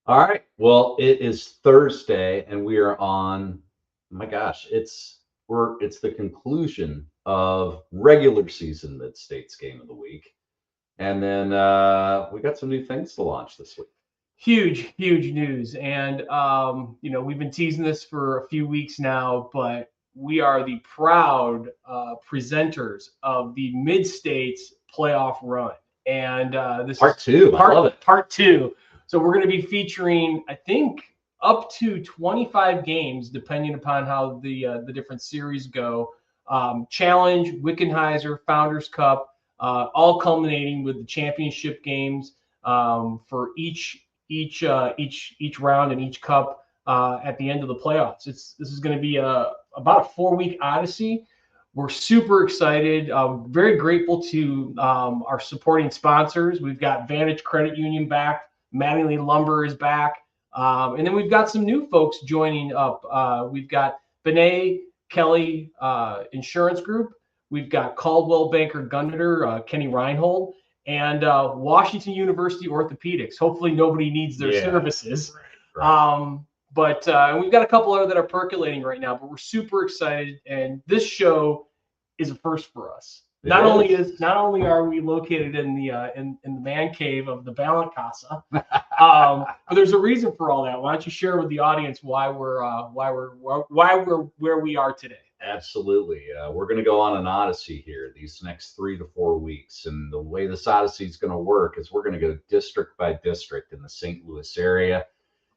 All right. Well, it is Thursday, and we are on. My gosh, it's the conclusion of regular season Mid States Game of the Week, and then we got some new things to launch this week. Huge news. And, we've been teasing this for a few weeks now, but we are the proud presenters of the Mid States playoff run. And this Part is two. I love it. part two. So we're going to be featuring, I think, up to 25 games, depending upon how the different series go. Challenge, Wickenheiser, Founders Cup, all culminating with the championship games for each round and each cup at the end of the playoffs. This is going to be about a 4-week odyssey. We're super excited. Very grateful to our supporting sponsors. We've got Vantage Credit Union back. Mattingly Lumber is back. And then we've got some new folks joining up. We've got Benet Kelly Insurance Group. We've got Caldwell Banker Gunter, Kenny Reinhold, and Washington University Orthopedics. Hopefully nobody needs their services. Right. But we've got a couple other that are percolating right now, but we're super excited. And this show is a first for us. Not only are we located in the man cave of the Ballant Casa, but there's a reason for all that. Why don't you share with the audience why we're where we are today? Absolutely. We're going to go on an odyssey here these next 3 to 4 weeks. And the way this odyssey is going to work is we're going to go district by district in the St. Louis area.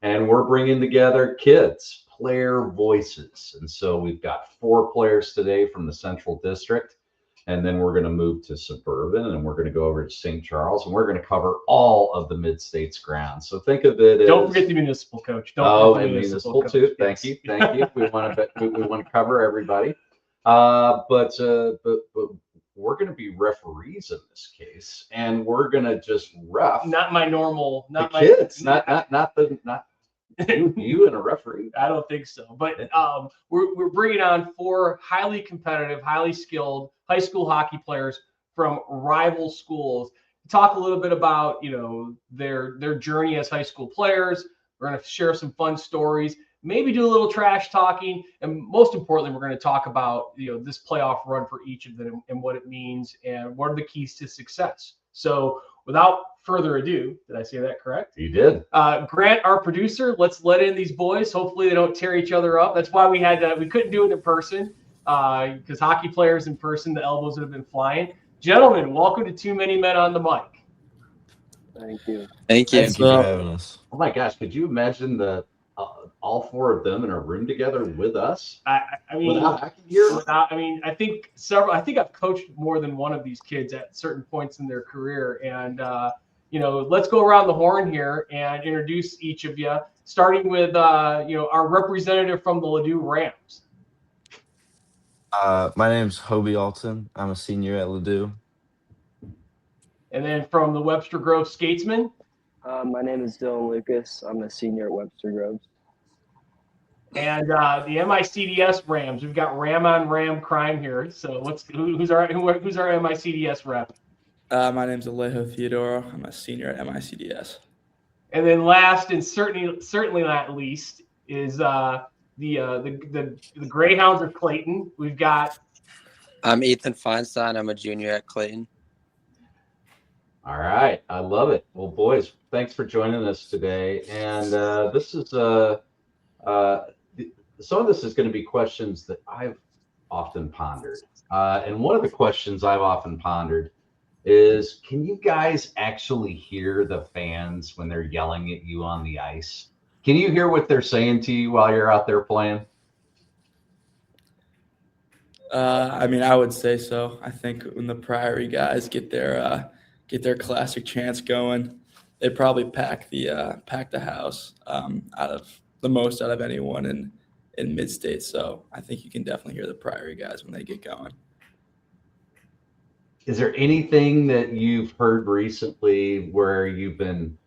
And we're bringing together kids, player voices. And so we've got 4 players today from the Central District. And then we're going to move to suburban, and we're going to go over to St. Charles, and we're going to cover all of the Mid-States grounds. So think of it as... Don't forget the municipal, Coach. And municipal too. Thank you. We want to cover everybody. But we're going to be referees in this case, and we're going to just ref. Not my normal. Not the my kids. Not you and a referee. I don't think so. But we're bringing on 4 highly competitive, highly skilled high school hockey players from rival schools to talk a little bit about their journey as high school players. We're going to share some fun stories, maybe do a little trash talking, and most importantly, we're going to talk about this playoff run for each of them and what it means and what are the keys to success. So without further ado, did I say that correct? You did. Grant, our producer, let's let in these boys. Hopefully they don't tear each other up. That's why we couldn't do it in person because hockey players in person, the elbows would have been flying. Gentlemen, welcome to Too Many Men on the Mic. Thank you. Thank you for having us. Oh my gosh, could you imagine all 4 of them in a room together with us? I mean, without hockey gear? I think I've coached more than one of these kids at certain points in their career, and let's go around the horn here and introduce each of you, starting with our representative from the Ladue Rams. My name's Hobie Alton. I'm a senior at Ladue. And then from the Webster Grove Skatesmen. My name is Dylan Lucas. I'm a senior at Webster Groves. And the MICDS Rams. We've got Ram on Ram crime here. So who's our MICDS rep? My name's Alejo Theodoro. I'm a senior at MICDS. And then last and certainly not least is the Greyhounds of Clayton. We've got. I'm Ethan Feinstein. I'm a junior at Clayton. All right, I love it. Well, boys, thanks for joining us today. And this is some of this is going to be questions that I've often pondered. And one of the questions I've often pondered is, can you guys actually hear the fans when they're yelling at you on the ice? Can you hear what they're saying to you while you're out there playing? I would say so. I think when the Priory guys get their classic chants going, they probably pack the house out of anyone in mid-state. So I think you can definitely hear the Priory guys when they get going. Is there anything that you've heard recently where you've been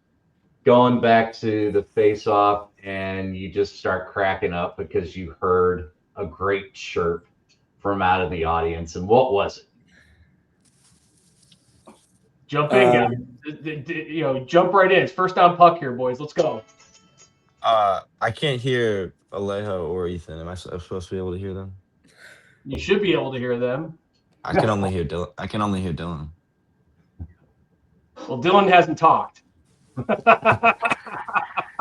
going back to the face-off and you just start cracking up because you heard a great chirp from out of the audience? And what was it? Jump in, guys. Jump right in. It's first down puck here, boys. Let's go. I can't hear Alejo or Ethan. Am I supposed to be able to hear them? You should be able to hear them. I can only hear Dylan. Well, Dylan hasn't talked.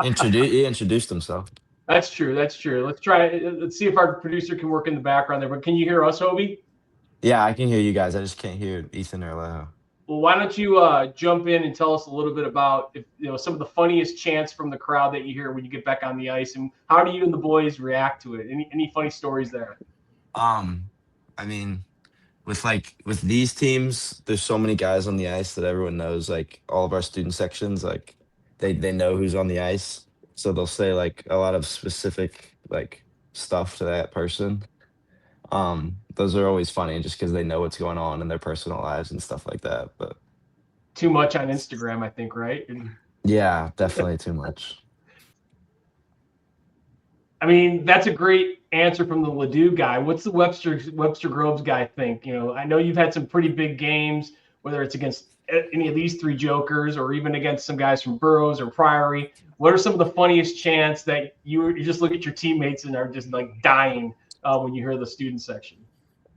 He introduced himself. That's true. Let's try. Let's see if our producer can work in the background there. But can you hear us, Hobie? Yeah, I can hear you guys. I just can't hear Ethan or Alejo. Well, why don't you jump in and tell us a little bit about some of the funniest chants from the crowd that you hear when you get back on the ice, and how do you and the boys react to it? Any funny stories there? I mean, with these teams, there's so many guys on the ice that everyone knows. Like all of our student sections, like they know who's on the ice, so they'll say like a lot of specific like stuff to that person. Those are always funny just because they know what's going on in their personal lives and stuff like that. But too much on Instagram, I think, right? yeah, definitely too much. I mean, that's a great answer from the Ladue guy. What's the Webster Groves guy think? I know you've had some pretty big games, whether it's against any of these three jokers or even against some guys from Burroughs or Priory. What are some of the funniest chants that you just look at your teammates and are just like dying when you hear the student section?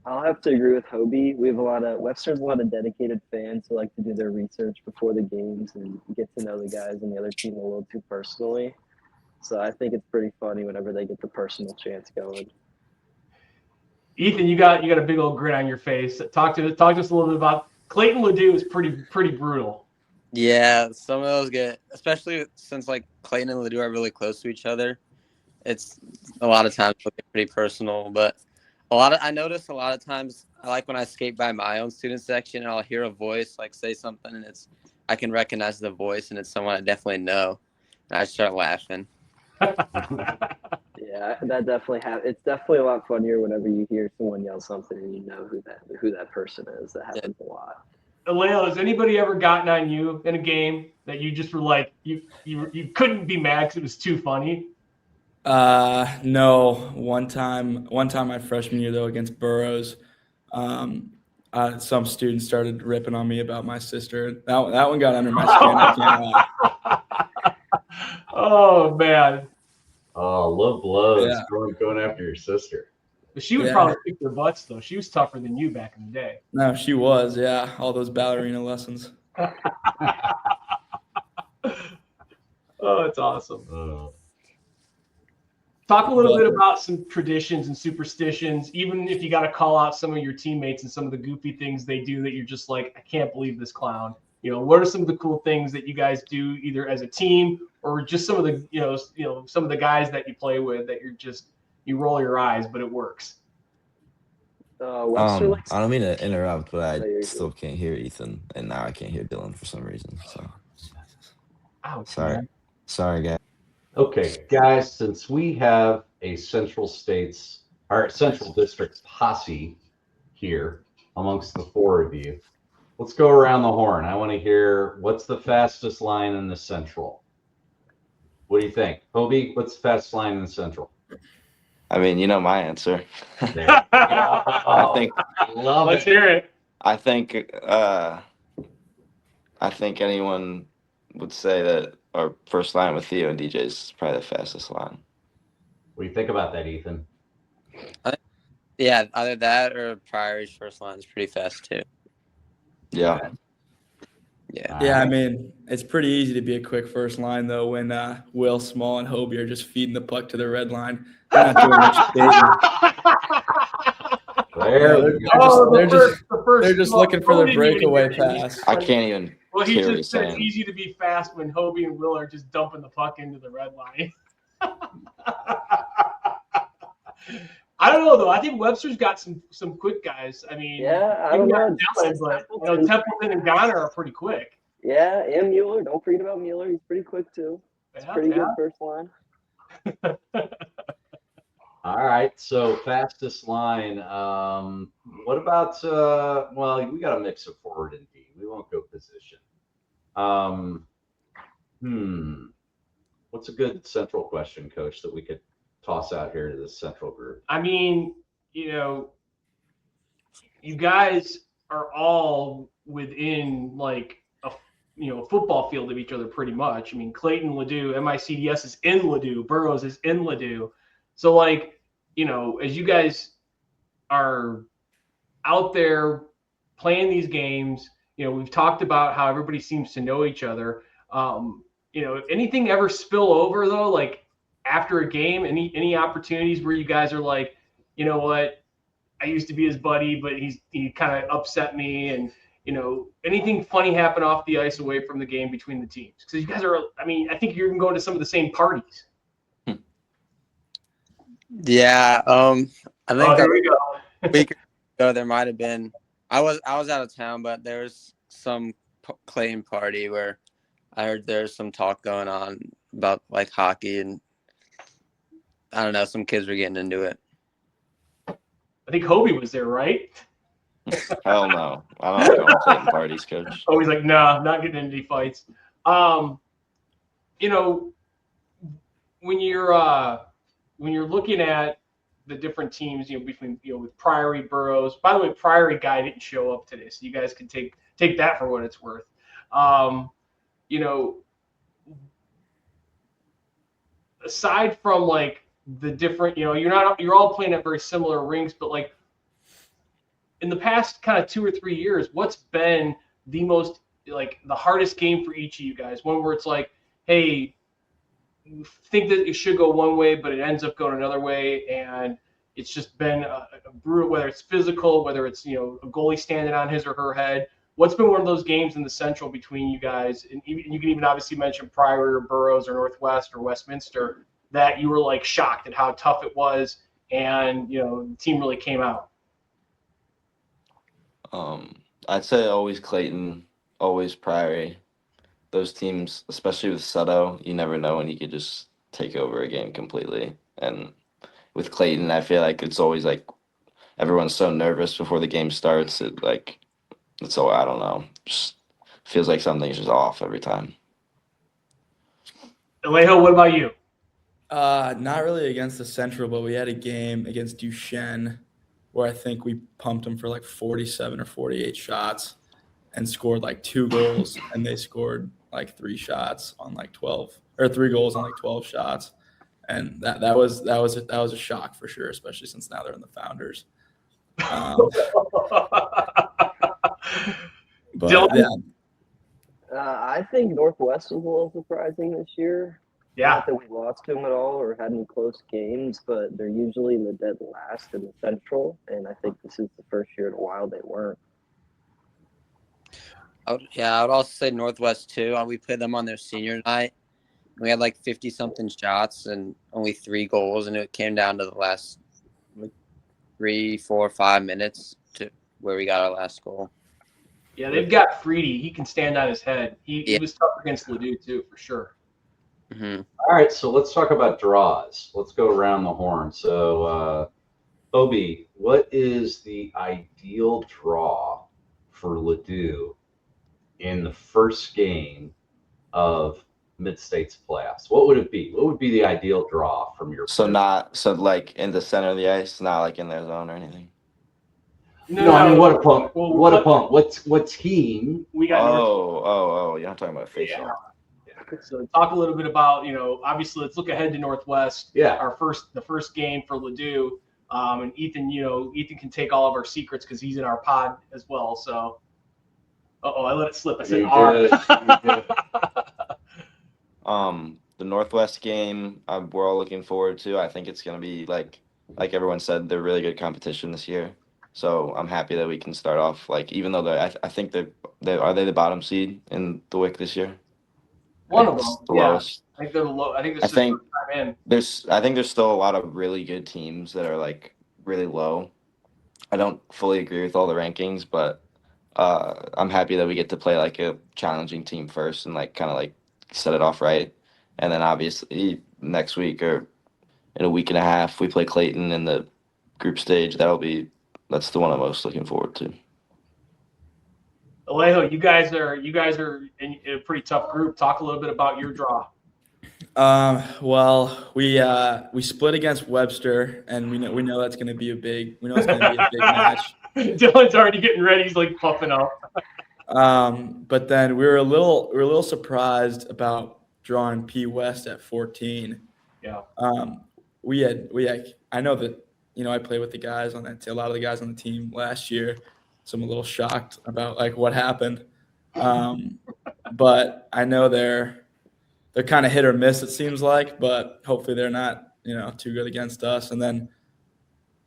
I'll have to agree with Hobie. We have Webster's a lot of dedicated fans who like to do their research before the games and get to know the guys and the other team a little too personally. So I think it's pretty funny whenever they get the personal chants going. Ethan, you got a big old grin on your face. Talk to us a little bit about Clayton Ladue is pretty brutal. Yeah, some of those especially since like Clayton and Ladue are really close to each other. It's a lot of times it'll get pretty personal, but I notice a lot of times I like when I skate by my own student section and I'll hear a voice like say something and I can recognize the voice and it's someone I definitely know, and I start laughing. Yeah, that definitely it's definitely a lot funnier whenever you hear someone yell something and you know who that person is. That happens a lot. Aleo, has anybody ever gotten on you in a game that you just were like you couldn't be mad because it was too funny? No. One time my freshman year though against Burroughs, some students started ripping on me about my sister. That one got under my skin. I can't lie. Oh man. Oh, low blows. Yeah. Going after your sister. But she would probably kick their butts though. She was tougher than you back in the day. No, she was. Yeah, all those ballerina lessons. Oh, it's awesome. Oh. Talk a little bit about some traditions and superstitions, even if you got to call out some of your teammates and some of the goofy things they do that you're just like, I can't believe this clown. What are some of the cool things that you guys do either as a team or just some of the, some of the guys that you play with that you roll your eyes, but it works? Webster I don't mean to interrupt, but I still can't hear Ethan, and now I can't hear Dylan for some reason. So, ouch, sorry, man. sorry, guys. Okay, guys, since we have a Central District posse here amongst the four of you, let's go around the horn. I want to hear what's the fastest line in the Central. What do you think? Hobie, what's the fastest line in the Central? I mean, you know my answer. I think. Love Let's it. hear it. I think anyone would say that our first line with Theo and DJ is probably the fastest line. What do you think about that, Ethan? Yeah, either that or Priory's first line is pretty fast too. Yeah. Yeah, I mean, it's pretty easy to be a quick first line though when Will Small and Hobie are just feeding the puck to the red line. They're not doing much skating. They're just looking for the breakaway pass. I can't even. Well, he hear what just you're said it's saying. easy to be fast when Hobie and Will are just dumping the puck into the red line. I don't know though. I think Webster's got some quick guys. I mean, Yeah, I don't know. Dylan, but Templeton and Goner are pretty quick. Yeah, and Mueller. Don't forget about Mueller. He's pretty quick too. It's Yeah, pretty good first line. All right, so fastest line. What about? Well, we got a mix of forward and D. We won't go position. What's a good Central question, Coach, that we could toss out here to this Central group? I mean, you guys are all within like football field of each other pretty much. I mean, Clayton, Ladue, MICDS is in Ladue, Burroughs is in Ladue. So like, as you guys are out there playing these games, we've talked about how everybody seems to know each other. Anything ever spill over though, like after a game, any opportunities where you guys are like, you know what, I used to be his buddy, but he kind of upset me, and anything funny happen off the ice away from the game between the teams? Because you guys are, I think you're even going to some of the same parties. Yeah, I think Here we go. a week ago there might have been. I was out of town, but there was some Clayton party where I heard there's some talk going on about like hockey, and I don't know, some kids were getting into it. I think Hobie was there, right? Hell no. I don't go to Clayton parties, coach. Oh, he's like, nah, not getting into any fights. When you're looking at the different teams, between with Priory, Burroughs. By the way, Priory guy didn't show up today, so you guys can take that for what it's worth. Aside from like the different, you're all playing at very similar rinks, but like in the past kind of 2 or 3 years, what's been the most, like, the hardest game for each of you guys? One where it's like, hey, you think that it should go one way, but it ends up going another way, and it's just been a brutal, whether it's physical, whether it's, a goalie standing on his or her head. What's been one of those games in the Central between you guys? And you can even obviously mention Priory or Burroughs or Northwest or Westminster, that you were like shocked at how tough it was, and the team really came out. I'd say always Clayton, always Priory. Those teams, especially with Sutto, you never know when he could just take over a game completely. And with Clayton, I feel like it's always like everyone's so nervous before the game starts. It's all, I don't know, just feels like something's just off every time. Alejo, what about you? Not really against the Central, but we had a game against Duchesne where I think we pumped them for like 47 or 48 shots and scored like 2 goals, and they scored like 3 shots on like 12, or 3 goals on like 12 shots. And that was a shock for sure, especially since now they're in the Founders. But yeah. I think Northwest was a little surprising this year. Yeah. Not that we lost to them at all or had any close games, but they're usually in the dead last in the Central, and I think this is the first year in a while they weren't. I would also say Northwest too. We played them on their senior night. We had like 50-something shots and only 3 goals, and it came down to the last 3, 4, 5 minutes to where we got our last goal. Yeah, they've got Freedy. He can stand on his head. He was tough against Ladue too, for sure. Mm-hmm. All right, so let's talk about draws. Let's go around the horn. So, Obi, what is the ideal draw for Ladue in the first game of Mid-States playoffs? What would it be? What would be the ideal draw from your So like in the center of the ice, not like in their zone or anything? No, I mean, what opponent? Well, what opponent? What team? We got You're not talking about face off. So talk a little bit about, obviously let's look ahead to Northwest. Yeah. The first game for Ladue. And Ethan, Ethan can take all of our secrets because he's in our pod as well. So, I let it slip. I said You did. The Northwest game, we're all looking forward to. I think it's going to be like everyone said, they're really good competition this year. So I'm happy that we can start off even though I think are they the bottom seed in the WIC this year? One of them. The Yeah. lowest. I think they're the low. I think I this is think the first time in. I think there's still a lot of really good teams that are like really low. I don't fully agree with all the rankings, but I'm happy that we get to play like a challenging team first and kind of set it off right. And then obviously next week or in a week and a half, we play Clayton in the group stage. That's the one I'm most looking forward to. Alejo, you guys are in a pretty tough group. Talk a little bit about your draw. Well, we split against Webster, and we know that's going to be a big match. Dylan's already getting ready. He's like puffing up. But then we were a little surprised about drawing P West at 14. Yeah. We had I know that I played with the guys on that a lot of the guys on the team last year, so I'm a little shocked about like what happened. But I know they're kind of hit or miss, it seems like, but hopefully they're not too good against us. And then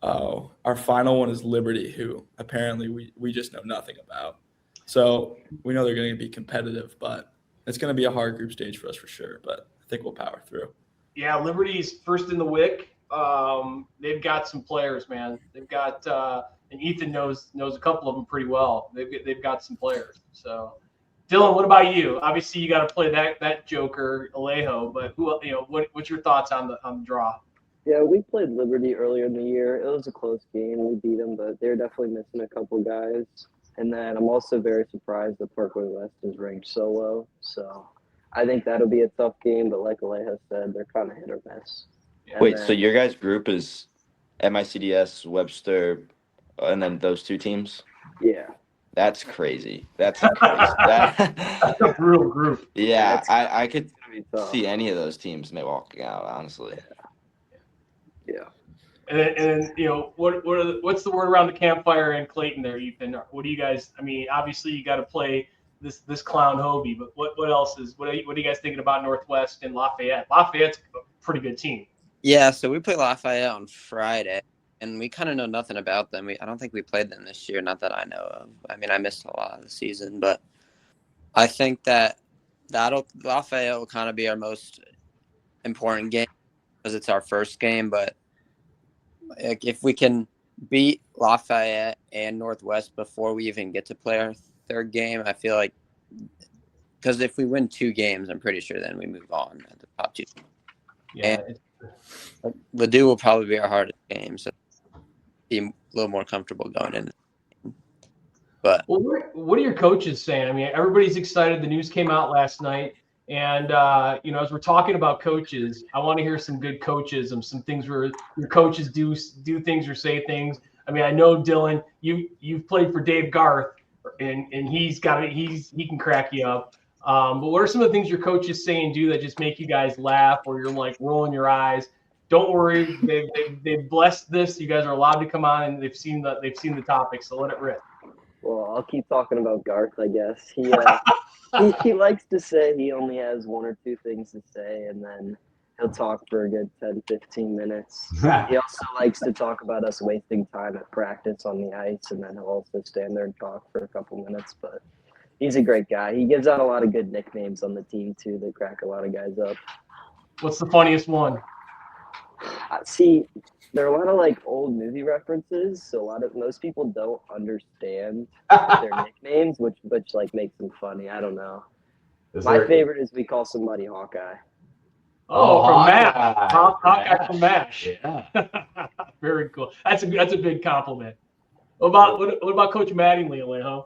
our final one is Liberty, who apparently we just know nothing about. So we know they're going to be competitive, but it's going to be a hard group stage for us for sure. But I think we'll power through. Yeah, Liberty's first in the WIC. They've got some players, man. They've got and Ethan knows a couple of them pretty well. They've got some players. So, Dylan, what about you? Obviously, you got to play that Joker Alejo, but what's your thoughts on the draw? Yeah, we played Liberty earlier in the year. It was a close game. We beat them, but they're definitely missing a couple guys. And then I'm also very surprised that Parkway West is ranked so low. So I think that'll be a tough game, but like Alejo said, they're kind of hit or miss. And Wait, then, so your guys' group is MICDS, Webster, and then those two teams? yeah. That's crazy. That's crazy. That's a brutal group. Yeah, That's I could gonna be tough. see any of those teams walking out, honestly. Yeah. And what's the word around the campfire in Clayton there, Ethan? What do you guys? I mean, obviously you got to play this clown Hobie, but what else is? What are you guys thinking about Northwest and Lafayette? Lafayette's a pretty good team. Yeah, so we play Lafayette on Friday, and we kind of know nothing about them. I don't think we played them this year, not that I know of. I mean, I missed a lot of the season, but I think Lafayette will kind of be our most important game because it's our first game. But like, if we can beat Lafayette and Northwest before we even get to play our third game, I feel like because if we win 2 games, I'm pretty sure then we move on at the top 2. Yeah. Ladue will probably be our hardest game, so be a little more comfortable going in. But Well, what are your coaches saying? I mean, everybody's excited. The news came out last night, and as we're talking about coaches, I want to hear some good coaches and some things where your coaches do things or say things. I mean, I know Dylan, you've played for Dave Garth, and he can crack you up. But what are some of the things your coaches say and do that just make you guys laugh, or you're like rolling your eyes? Don't worry, they've blessed this. You guys are allowed to come on, and they've seen the topic, so let it rip. Well, I'll keep talking about Garth, I guess. He likes to say he only has 1 or 2 things to say, and then he'll talk for a good 10, 15 minutes. He also likes to talk about us wasting time at practice on the ice, and then he'll also stand there and talk for a couple minutes. But he's a great guy. He gives out a lot of good nicknames on the team, too, that crack a lot of guys up. What's the funniest one? See, there are a lot of like old movie references, so most people don't understand their nicknames, which like makes them funny. I don't know. My favorite is we call somebody Hawkeye. Oh, from MASH. Hawkeye. Hawkeye from MASH. Yeah. Very cool. That's a big compliment. What about Coach Mattingly, Alejo?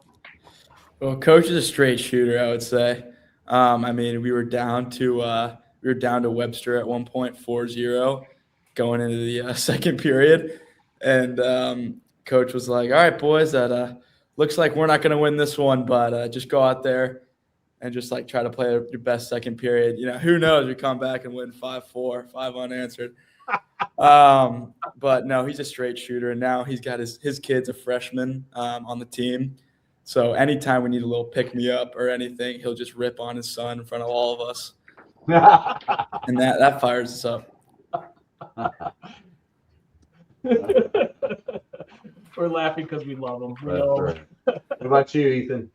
Well, Coach is a straight shooter, I would say. I mean, we were down to Webster at one point, 4-0, going into the second period, and Coach was like, "All right, boys, that looks like we're not going to win this one, but just go out there and just like try to play your best second period. Who knows? We come back and win 5-4, 5 unanswered." But no, he's a straight shooter, and now he's got his kid's a freshman on the team. So anytime we need a little pick-me-up or anything, he'll just rip on his son in front of all of us. And that fires us up. We're laughing because we love him. Right. What about you, Ethan?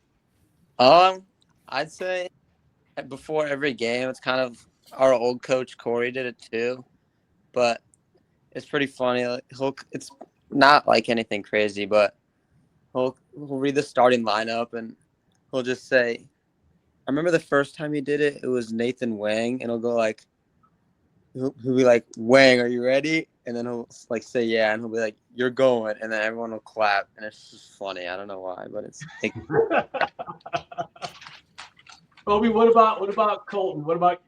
I'd say before every game, it's kind of our old coach Corey did it too, but it's pretty funny. It's not like anything crazy, but he'll read the starting lineup and he'll just say, I remember the first time he did it, it was Nathan Wang, and he'll go like, he'll be like, "Wang, are you ready?" And then he'll like say, "Yeah," and he'll be like, "You're going," and then everyone will clap, and it's just funny. I don't know why, but it's like, Obi, what about Colton? What about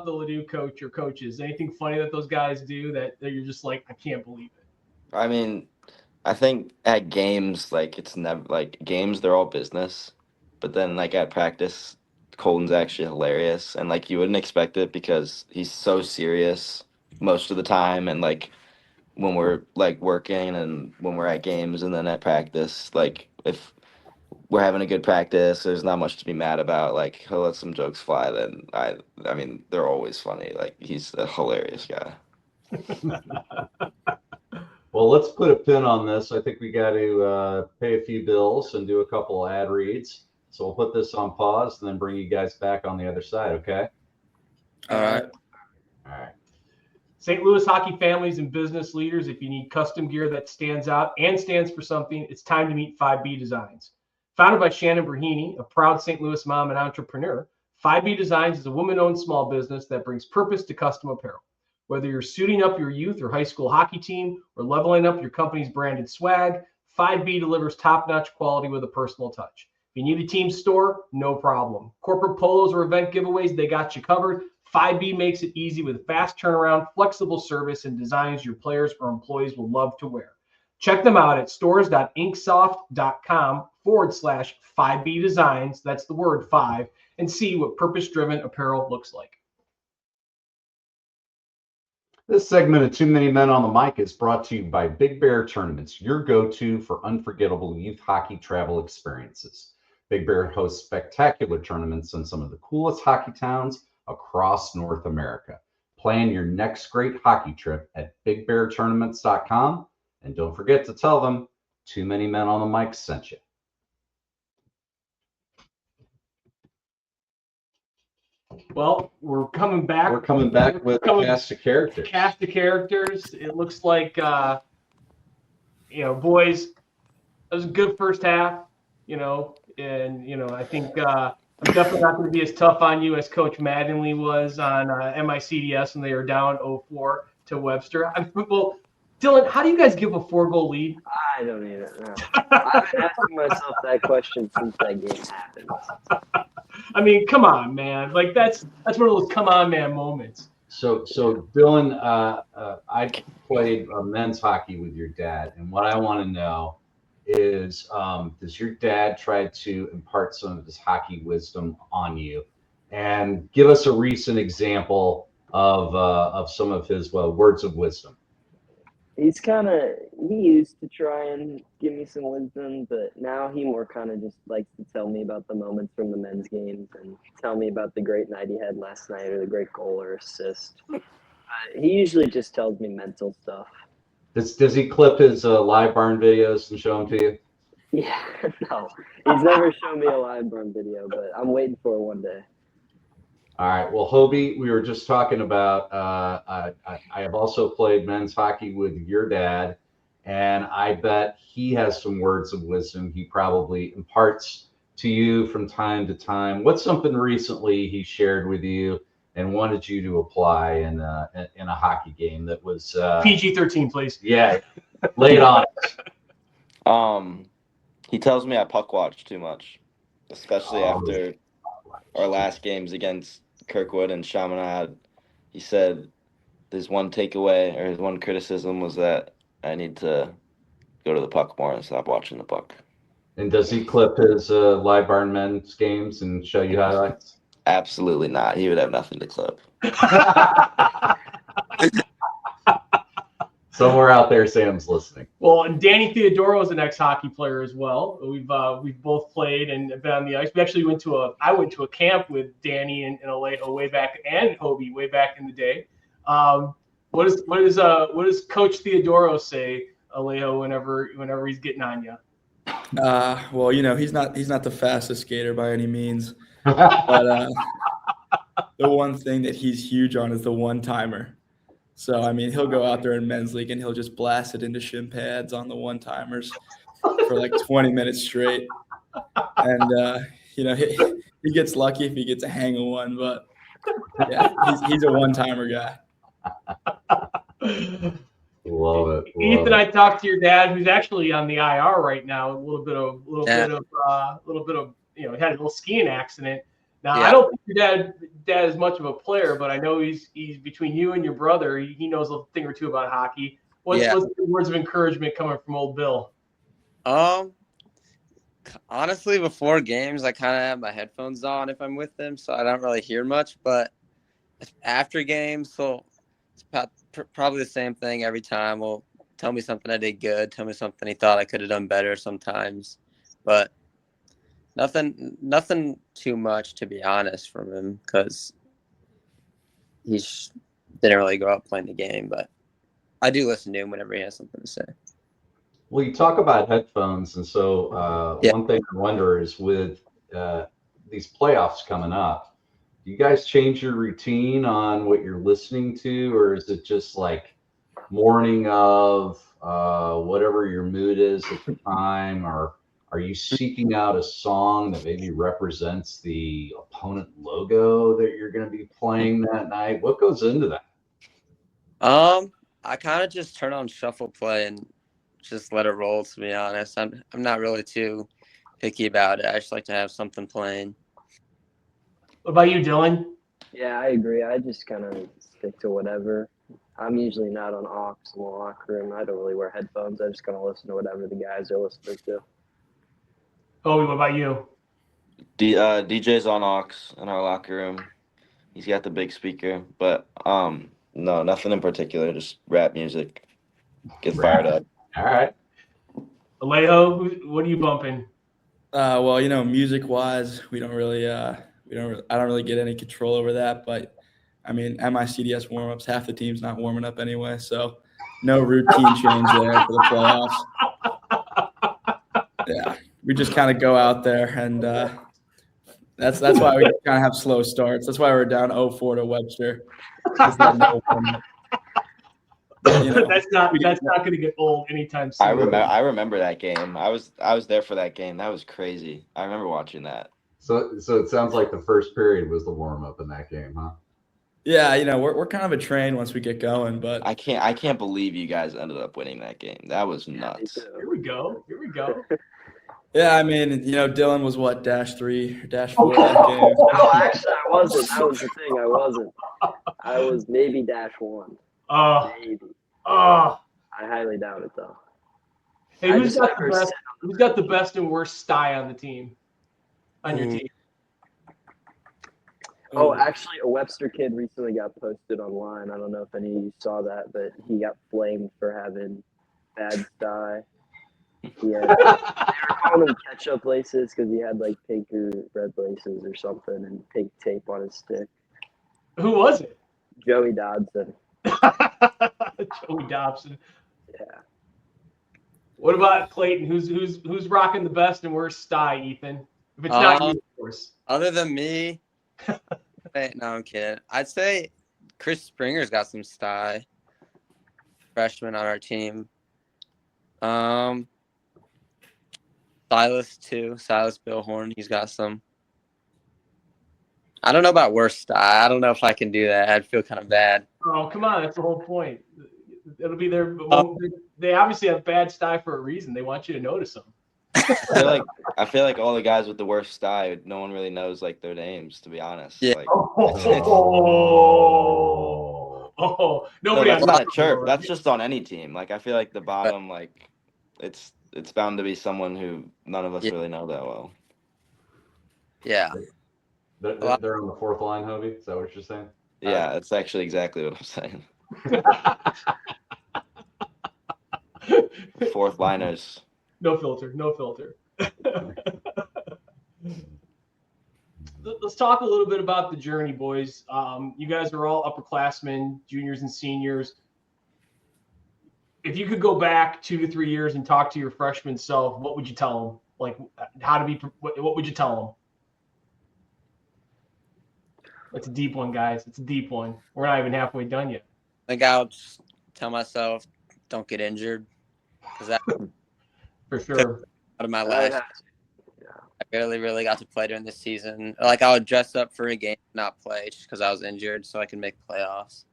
the Ladue coach or coaches? Anything funny that those guys do that you're just like, I can't believe it? I mean, I think at games, like it's never like games, they're all business. but then like at practice, Colton's actually hilarious, and like you wouldn't expect it because he's so serious most of the time, and like when we're like working and when we're at games and then at practice, like if we're having a good practice, there's not much to be mad about. Like he'll let some jokes fly. Then I mean, they're always funny. Like he's a hilarious guy. Well, let's put a pin on this. I think we got to pay a few bills and do a couple ad reads. So we'll put this on pause and then bring you guys back on the other side. Okay. All right. All right. St. Louis hockey families and business leaders, if you need custom gear that stands out and stands for something, it's time to meet 5B Designs. Founded by Shannon Brahini, a proud St. Louis mom and entrepreneur, 5B Designs is a woman-owned small business that brings purpose to custom apparel. Whether you're suiting up your youth or high school hockey team or leveling up your company's branded swag, 5B delivers top-notch quality with a personal touch. If you need a team store, no problem. Corporate polos or event giveaways, they got you covered. 5B makes it easy with fast turnaround, flexible service, and designs your players or employees will love to wear. Check them out at stores.inksoft.com/5B Designs. That's the word 5, and see what purpose-driven apparel looks like. This segment of Too Many Men on the Mic is brought to you by Big Bear Tournaments, your go-to for unforgettable youth hockey travel experiences. Big Bear hosts spectacular tournaments in some of the coolest hockey towns across North America. Plan your next great hockey trip at bigbeartournaments.com, and don't forget to tell them Too Many Men on the Mic sent you. Well, we're coming back. We're coming back with a cast of characters. Cast of characters. It looks like, boys, it was a good first half, and, I think I'm definitely not going to be as tough on you as Coach Mattingly was on MICDS when they were down 0-4 to Webster. Well, Dylan, how do you guys give a 4-goal lead? I don't even know. I've been asking myself that question since that game happened. I mean, come on, man. Like that's one of those come on, man moments. So Dylan, I played men's hockey with your dad, and what I want to know is, does your dad try to impart some of his hockey wisdom on you? And give us a recent example of some of his words of wisdom. He used to try and give me some wisdom, but now he more kind of just likes to tell me about the moments from the men's games and tell me about the great night he had last night or the great goal or assist. He usually just tells me mental stuff. Does he clip his live barn videos and show them to you? Yeah, no. He's never shown me a live barn video, but I'm waiting for it one day. All right. Well, Hobie, we were just talking about, I have also played men's hockey with your dad, and I bet he has some words of wisdom he probably imparts to you from time to time. What's something recently he shared with you and wanted you to apply in a hockey game that was PG-13, please. Yeah, lay it on us. He tells me I puck watch too much, especially after our last games against Kirkwood and Chaminade. He said his one takeaway or his one criticism was that I need to go to the puck more and stop watching the puck. And does he clip his live barn men's games and show you highlights? Absolutely not. He would have nothing to clip. Somewhere out there, Sam's listening. Well, and Danny Theodoro is an ex-hockey player as well. We've both played and been on the ice. We actually I went to a camp with Danny and Alejo way back, and Hobie way back in the day. What does Coach Theodoro say, Alejo, whenever he's getting on you? Well, he's not the fastest skater by any means, but the one thing that he's huge on is the one-timer. So, I mean, he'll go out there in men's league and he'll just blast it into shin pads on the one-timers for like 20 minutes straight. And, he gets lucky if he gets a hang of one, but yeah, he's a one-timer guy. Love it. Ethan, I talked to your dad, who's actually on the IR right now. A little bit of, he had a little skiing accident. Now, I don't think your dad is much of a player, but I know he's between you and your brother. He knows a thing or two about hockey. What's the words of encouragement coming from old Bill? The Honestly, before games, I kind of have my headphones on if I'm with them, so I don't really hear much. But after games, so it's probably the same thing every time. Well, tell me something I did good. Tell me something he thought I could have done better sometimes. But nothing too much, to be honest, from him because he didn't really go out playing the game. But I do listen to him whenever he has something to say. Well, you talk about headphones, and so Yeah. one thing I wonder is with these playoffs coming up, do you guys change your routine on what you're listening to, or is it just like morning of whatever your mood is at the time, or are you seeking out a song that maybe represents the opponent logo that you're going to be playing that night? What goes into that? I kind of just turn on shuffle play and just let it roll, to be honest. I'm not really too picky about it. I just like to have something playing. What about you, Dylan? Yeah, I agree. I just kind of stick to whatever. I'm usually not on aux in the locker room. I don't really wear headphones. I just kind of listen to whatever the guys are listening to. Kobe, what about you? DJ's on aux in our locker room. He's got the big speaker, but no, nothing in particular. Just rap music. Get fired up. All right. Alejo, what are you bumping? Well, music wise, I don't really get any control over that. But I mean, MICDS warm ups, half the team's not warming up anyway, so no routine change there for the playoffs. Yeah, we just kind of go out there, and that's why we kind of have slow starts. That's why we're down 0-4 to Webster. That's not going to get old anytime soon. I remember that game. I was there for that game. That was crazy. I remember watching that. So it sounds like the first period was the warm up in that game, huh? Yeah, we're kind of a train once we get going, but I can't believe you guys ended up winning that game. That was nuts. Here we go. yeah, I mean, Dylan was what, -3 or -4 that game. No, actually, I wasn't. That was the thing. I wasn't. I was maybe -1. Oh, Maybe. oh. I highly doubt it, though. Hey, who's got the best and worst sty on the team? On your team? Oh, actually, a Webster kid recently got posted online. I don't know if any of you saw that, but he got flamed for having bad sty. They were calling him ketchup laces because he had like pink or red laces or something and pink tape on his stick. Who was it? Joey Dodson. Joey Dobson. Yeah. What about Clayton? Who's rocking the best and worst sty, Ethan? If it's not you, of course. Other than me, no, I'm kidding. I'd say Chris Springer's got some sty. Freshman on our team. Silas too. Silas Billhorn. He's got some. I don't know about worst sty. I don't know if I can do that. I'd feel kind of bad. Oh, come on. That's the whole point. It'll be their. They obviously have bad sty for a reason. They want you to notice them. I feel like all the guys with the worst style, no one really knows like their names, to be honest. Yeah. Like, Nobody. that's not a chirp. That's just on any team. Like I feel like the bottom, like it's bound to be someone who none of us really know that well. Yeah. They're on the fourth line, Hobie. Is that what you're saying? Yeah, that's actually exactly what I'm saying. Fourth liners. No filter. Let's talk a little bit about the journey, boys. You guys are all upperclassmen, juniors and seniors. If you could go back 2 to 3 years and talk to your freshman self, what would you tell them? Like how to be? What would you tell them? It's a deep one, guys. It's a deep one. We're not even halfway done yet. I think I'll just tell myself, don't get injured, because that For sure. out of my life. I barely really got to play during this season. Like I would dress up for a game, not play, just because I was injured, so I could make playoffs.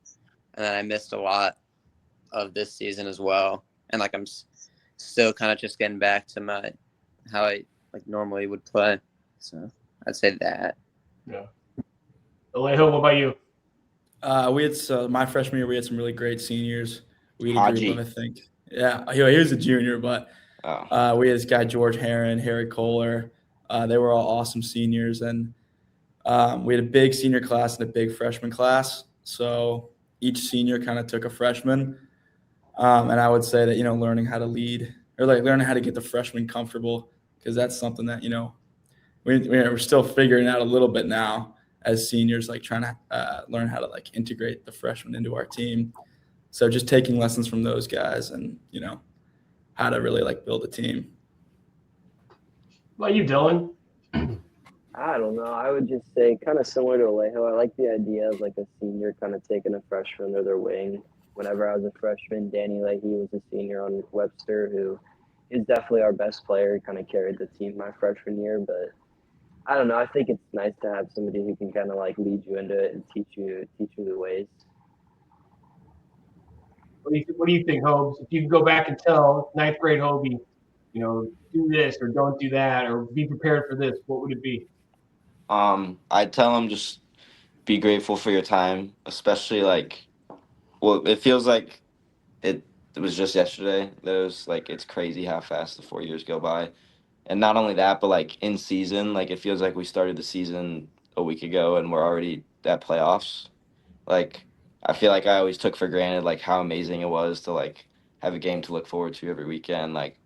And then I missed a lot of this season as well. And like I'm still kind of just getting back to how I like normally would play. So I'd say that. Yeah. Alejo, what about you? We had my freshman year. We had some really great seniors. We had a group Haji. of, I think. Yeah, he was a junior, but Oh, We had this guy George Heron, Harry Kohler. They were all awesome seniors, and we had a big senior class and a big freshman class. So each senior kind of took a freshman, and I would say that learning how to lead or like learning how to get the freshmen comfortable, because that's something that we're still figuring out a little bit now as seniors, like trying to learn how to like integrate the freshmen into our team. So just taking lessons from those guys and how to really like build a team. What about you, Dylan? I don't know. I would just say kind of similar to Alejo. I like the idea of like a senior kind of taking a freshman under their wing. Whenever I was a freshman, Danny Leahy was a senior on Webster, who is definitely our best player. Kind of carried the team my freshman year, but I don't know. I think it's nice to have somebody who can kind of like lead you into it and teach you the ways. What do you think, Hobes? If you could go back and tell ninth grade Hobie, do this or don't do that or be prepared for this, what would it be? I'd tell him just be grateful for your time, especially it feels like it was just yesterday. That it was like it's crazy how fast the 4 years go by, and not only that, but like in season, like it feels like we started the season a week ago and we're already at playoffs. Like I feel like I always took for granted like how amazing it was to like have a game to look forward to every weekend, like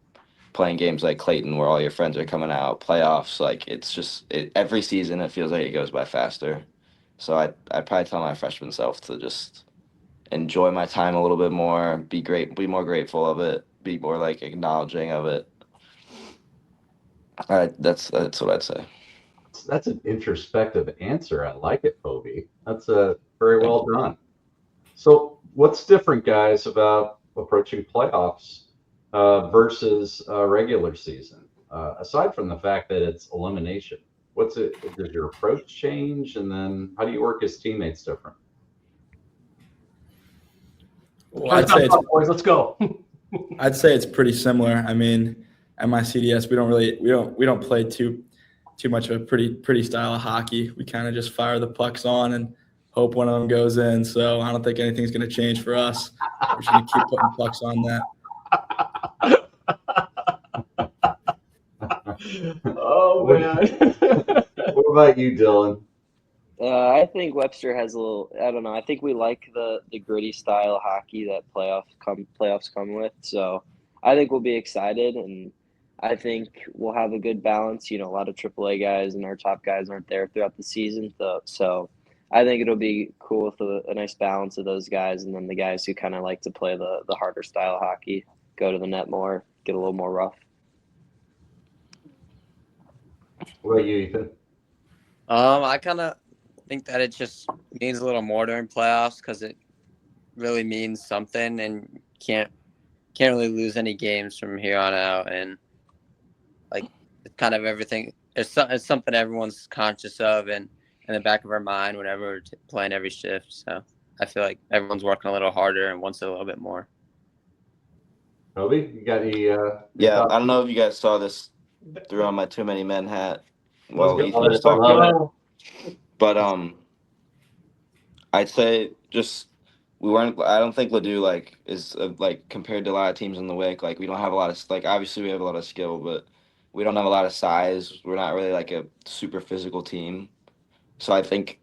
playing games like Clayton where all your friends are coming out, playoffs. Like it's just every season it feels like it goes by faster. So I'd probably tell my freshman self to just enjoy my time a little bit more, be more grateful of it, be more like acknowledging of it. All right, that's what I'd say. That's an introspective answer. I like it, Hobie. That's very well done. So, what's different, guys, about approaching playoffs versus regular season? Aside from the fact that it's elimination, does your approach change, and then how do you work as teammates different? Well, I'd say boys, let's go. it's pretty similar. I mean, at my CDS, we don't play too much of a pretty style of hockey. We kind of just fire the pucks on and hope one of them goes in. So I don't think anything's going to change for us. We're just going to keep putting pucks on that. Oh man. What about you, Dylan? I think Webster has a little. I don't know. I think we like the gritty style of hockey that playoffs come with. So I think we'll be excited, and I think we'll have a good balance. A lot of AAA guys and our top guys aren't there throughout the season, so I think it'll be cool with a nice balance of those guys, and then the guys who kind of like to play the harder style of hockey go to the net more, get a little more rough. What about you, Ethan? I kind of think that it just means a little more during playoffs because it really means something, and can't really lose any games from here on out. And like it's kind of everything. It's something everyone's conscious of and in the back of our mind whenever we're playing every shift. So I feel like everyone's working a little harder and wants it a little bit more. Hobie, you got any? Yeah, I don't know if you guys saw this. Threw on my too many men hat while Let's go. Ethan was talking. Love But I'd say just I don't think Ladue is compared to a lot of teams in the WIC. Like we don't have a lot of obviously we have a lot of skill, but we don't have a lot of size. We're not really like a super physical team. So I think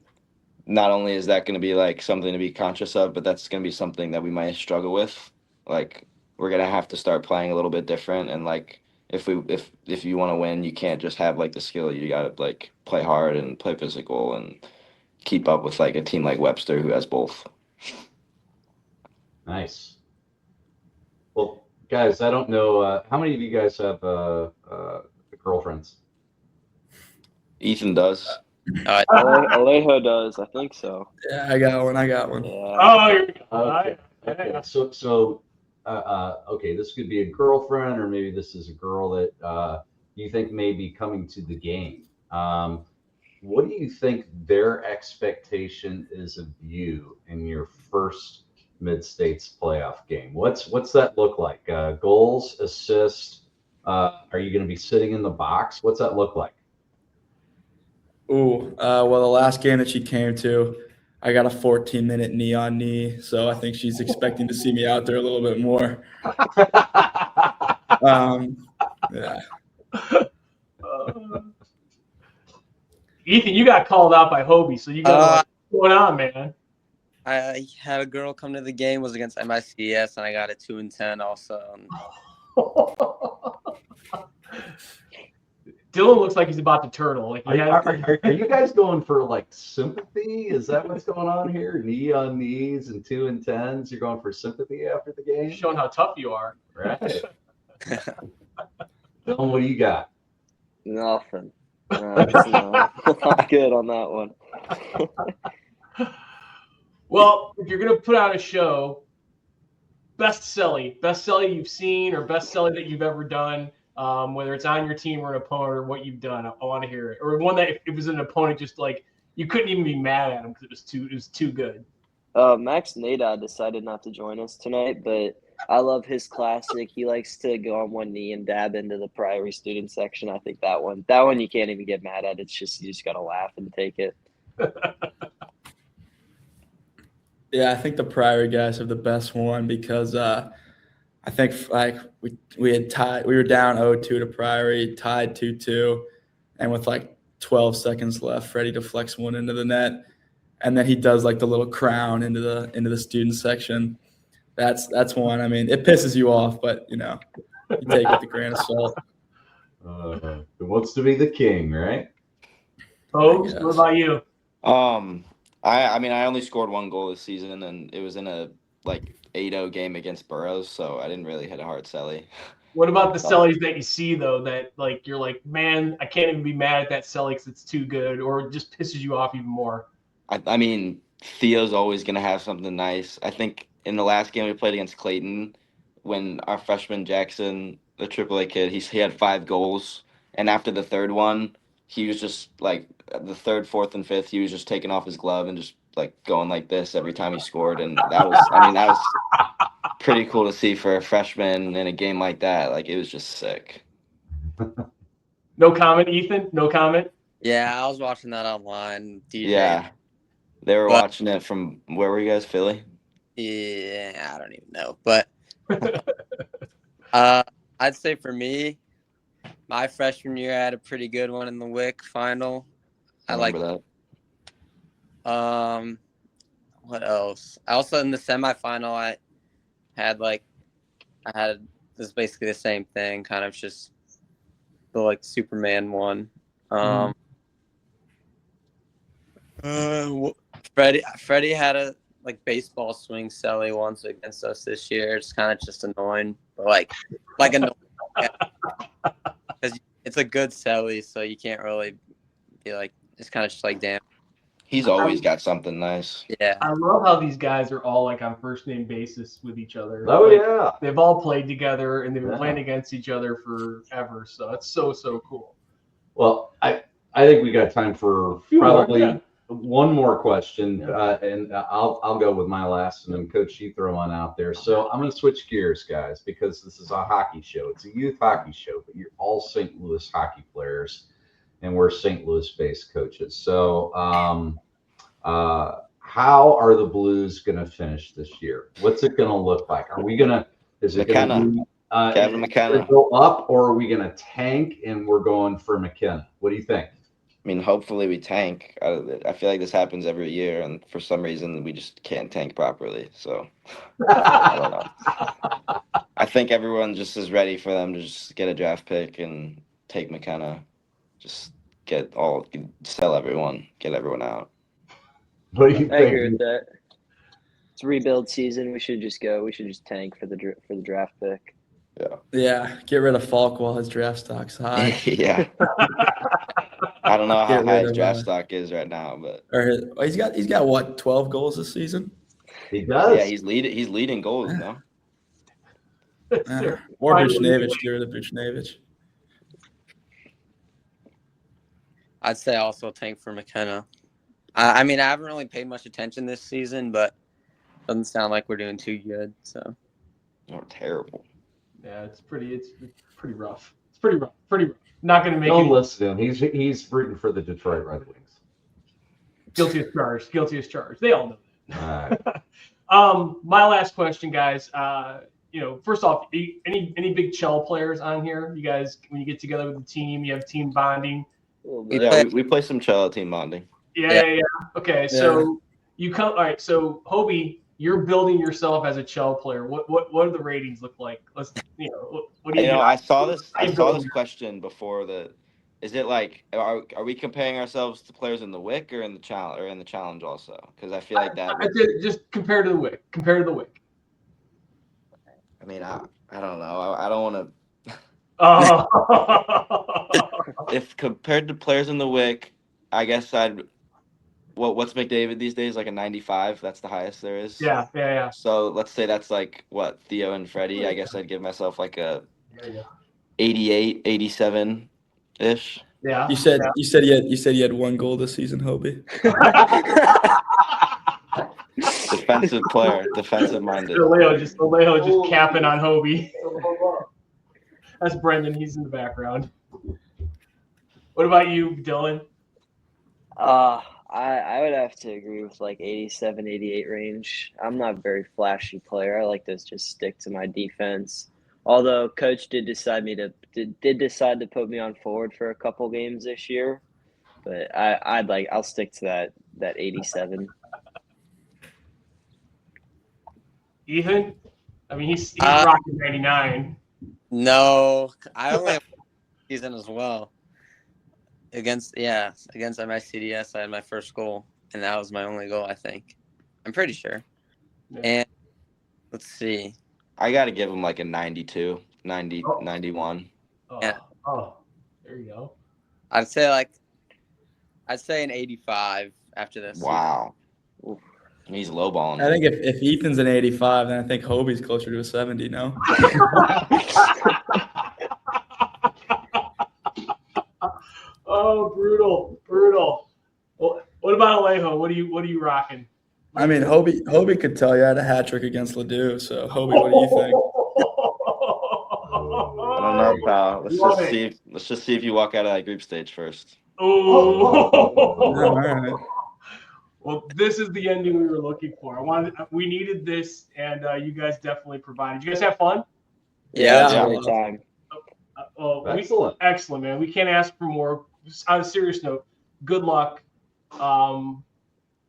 not only is that going to be like something to be conscious of, but that's going to be something that we might struggle with. Like we're gonna have to start playing a little bit different, and like if you want to win, you can't just have like the skill. You gotta like play hard and play physical and keep up with like a team like Webster who has both. Nice. Well, guys, I don't know how many of you guys have girlfriends. Ethan does. Alejo does, I think so. Yeah, I got one. Yeah. Oh, here we go. Okay. Okay. So, okay, this could be a girlfriend, or maybe this is a girl that you think may be coming to the game. What do you think their expectation is of you in your first Mid-States playoff game? What's that look like? Goals, assists? Are you going to be sitting in the box? What's that look like? Well, the last game that she came to, I got a 14-minute knee-on-knee, so I think she's expecting to see me out there a little bit more. Yeah. Ethan, you got called out by Hobie, so you got what's going on, man? I had a girl come to the game, was against MICS, and I got a 2-10 also. Dylan looks like he's about to turtle. Like Are you guys going for like sympathy? Is that what's going on here? Knee on knees and 2 and 10s. You're going for sympathy after the game, showing how tough you are. right? Dylan, what do you got? Nothing. No, I'm good on that one. Well, if you're gonna put out a show, best selling you've seen or best selling that you've ever done, whether it's on your team or an opponent or what you've done, I want to hear it. Or one that if it was an opponent, just like you couldn't even be mad at him because it was too good. Max Nadad decided not to join us tonight, but I love his classic. He likes to go on one knee and dab into the Priory student section. I think that one you can't even get mad at. It's just you just gotta laugh and take it. Yeah, I think the Priory guys have the best one because I think like we had tied, we were down 0-2 to Priory, tied 2-2, and with like 12 seconds left, Freddie deflects one into the net, and then he does like the little crown into the student section. That's one. I mean, it pisses you off, but you know, you take it with a grain of salt. Who wants to be the king, right? Folks, what about you? I mean, I only scored 1 goal this season, and it was in a like 8-0 game against Burroughs, so I didn't really hit a hard celly. What about the cellies that you see though that like you're like, man, I can't even be mad at that celly because it's too good, or it just pisses you off even more? I mean, Theo's always gonna have something nice. I think in the last game we played against Clayton, when our freshman Jackson, the AAA kid, he had 5 goals, and after the third one, he was just like the third, fourth, and fifth, he was just taking off his glove and just like going like this every time he scored, and that was pretty cool to see for a freshman in a game like that. Like it was just sick. No comment, Ethan. No comment. Yeah, I was watching that online. DJ. Yeah, they were watching it from where were you guys? Philly? Yeah, I don't even know, but I'd say for me, my freshman year, I had a pretty good one in the WIC final. I like remember that. What else? I also in the semifinal, I had this basically the same thing, kind of just the like Superman one. Freddie had a like baseball swing celly once against us this year. It's kind of just annoying, but like annoying because it's a good celly, so you can't really be like, it's kind of just like, damn. He's always got something nice. Yeah. I love how these guys are all like on first name basis with each other. Oh, like, yeah. They've all played together and they've been playing against each other forever. So it's so cool. Well, I think we got time for probably one more question, and I'll go with my last, and then Coach, you throw one out there. So I'm going to switch gears, guys, because this is a hockey show. It's a youth hockey show, but you're all St. Louis hockey players, and we're St. Louis-based coaches. So how are the Blues going to finish this year? What's it going to look like? Are we going to – is it going to be Kevin McKenna go up, or are we going to tank and we're going for McKenna? What do you think? I mean, hopefully we tank. I feel like this happens every year, and for some reason we just can't tank properly. So I don't know. I think everyone just is ready for them to just get a draft pick and take McKenna. Just sell everyone, get everyone out. What do you I think? agree with that. It's rebuild season. We should just go. We should just tank for the draft pick. Yeah, get rid of Falk while his draft stock's high. Yeah. I don't know how Get high rid his of, draft stock is right now, but He's got what, 12 goals this season? He does. yeah, he's leading goals now. Or Buchnevich, get rid of Buchnevich. I'd say also tank for McKenna. I mean, I haven't really paid much attention this season, but it doesn't sound like we're doing too good. So We're terrible. Yeah, it's pretty rough. It's pretty rough. Not going to make Don't it. listen to him. He's rooting for the Detroit Red Wings. Guilty as charged. They all know that. All right. My last question, guys. first off, any big Chell players on here? You guys, when you get together with the team, you have team bonding. A little We bit. Yeah, we play some cello team bonding. Yeah. Okay, so you come. All right, so Hobie, you're building yourself as a Chell player. What do the ratings look like? Let's, what do you do? I saw this. How I you saw building this question before. Is it like are we comparing ourselves to players in the WIC or in the challenge also? Because I feel like that. I did just compared to the WIC. Compared to the WIC. I mean, I don't know. I don't want Oh. to. If compared to players in the WIC, I guess I'd. What's McDavid these days? Like a 95. That's the highest there is. Yeah. So let's say that's like what Theo and Freddie. I guess I'd give myself like a Yeah. 88, 87 ish. Yeah. You said you had 1 goal this season, Hobie. Defensive player, defensive minded. Alejo just capping on Hobie. That's Brendan. He's in the background. What about you, Dylan? I would have to agree with like 87, 88 range. I'm not a very flashy player. I like to just stick to my defense. Although coach did decide to put me on forward for a couple games this year, but I'll stick to that 87. Ethan? I mean, he's rocking 99. No, I only have season as well. Against MICDS, I had my first goal, and that was my only goal, I think. I'm pretty sure. Yeah. And let's see. I got to give him like a 92, 90, 91. Oh, Yeah. Oh, there you go. I'd say an 85 after this. Wow. He's lowballing. I think if Ethan's an 85, then I think Hobie's closer to a 70. No. Oh, brutal. Well, what about Alejo? What are you rocking? I mean, Hobie could tell you I had a hat trick against Ladue. So Hobie, what do you think? I don't know, pal. Love Let's just see if you walk out of that group stage first. All right. Well, this is the ending we were looking for. We needed this, and you guys definitely provided. You guys have fun? Yeah. It's a great time. Excellent. Excellent, man. We can't ask for more. Just on a serious note, good luck.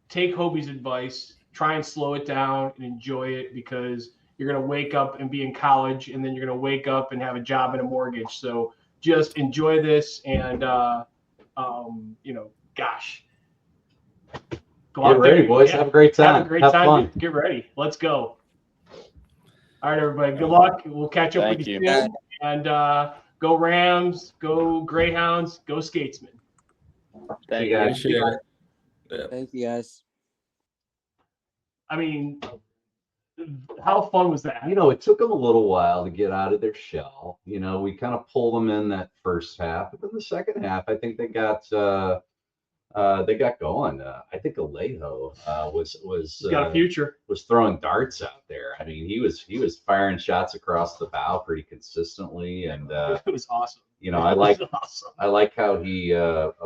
Take Hobie's advice. Try and slow it down and enjoy it, because you're going to wake up and be in college, and then you're going to wake up and have a job and a mortgage. So just enjoy this, and, gosh. Get ready, boys. Yeah. Have a great time. Have a great Have time. fun. Get ready. Let's go. All right, everybody. Good luck. We'll catch up Thank with you you. soon. And go Rams, go Greyhounds, go Skatesmen. Thank you, you. guys. Appreciate it. Thank you, guys. I mean, how fun was that? It took them a little while to get out of their shell. We kind of pulled them in that first half, but then the second half, I think they got going. I think Alejo He's got a future. was throwing darts out there. I mean, he was firing shots across the bow pretty consistently, and It was awesome. I It like was awesome. I like how he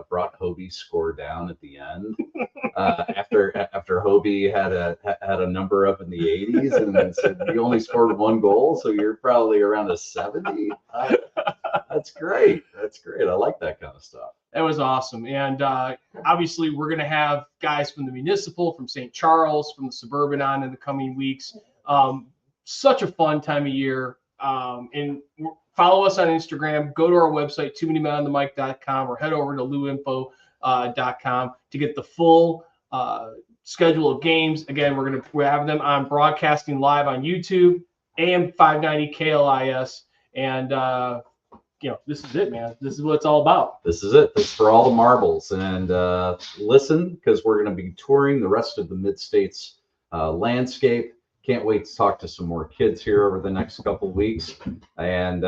brought Hobie's score down at the end after Hobie had a number up in the 80s, and then said you only scored 1 goal, so you're probably around a 70. That's great. I like that kind of stuff. That was awesome. And obviously, we're going to have guys from the Municipal, from St. Charles, from the Suburban on in the coming weeks. Such a fun time of year. And follow us on Instagram. Go to our website, toomanymenonthemic.com, or head over to luinfo.com to get the full schedule of games. Again, we're having them on broadcasting live on YouTube, AM 590 KLIS. And this is it, man. This is what it's all about. This is it. This is for all the marbles. And listen, because we're going to be touring the rest of the Mid-States landscape. Can't wait to talk to some more kids here over the next couple of weeks. And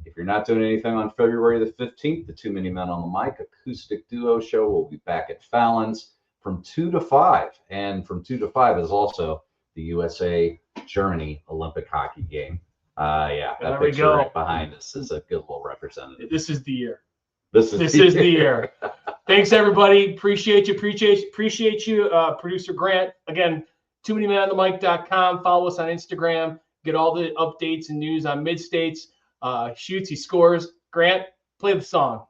if you're not doing anything on February the 15th, the Too Many Men on the Mic acoustic duo show will be back at Fallon's from 2 to 5. And from 2 to 5 is also the USA-Germany Olympic hockey game. That There we picture go. right behind us is a good little representative. This is the year. This is the year. Thanks, everybody. Appreciate you, producer Grant. Again, toomanymenonthemic.com. Follow us on Instagram. get all the updates and news on Mid-States. Shoots, he scores. Grant, play the song.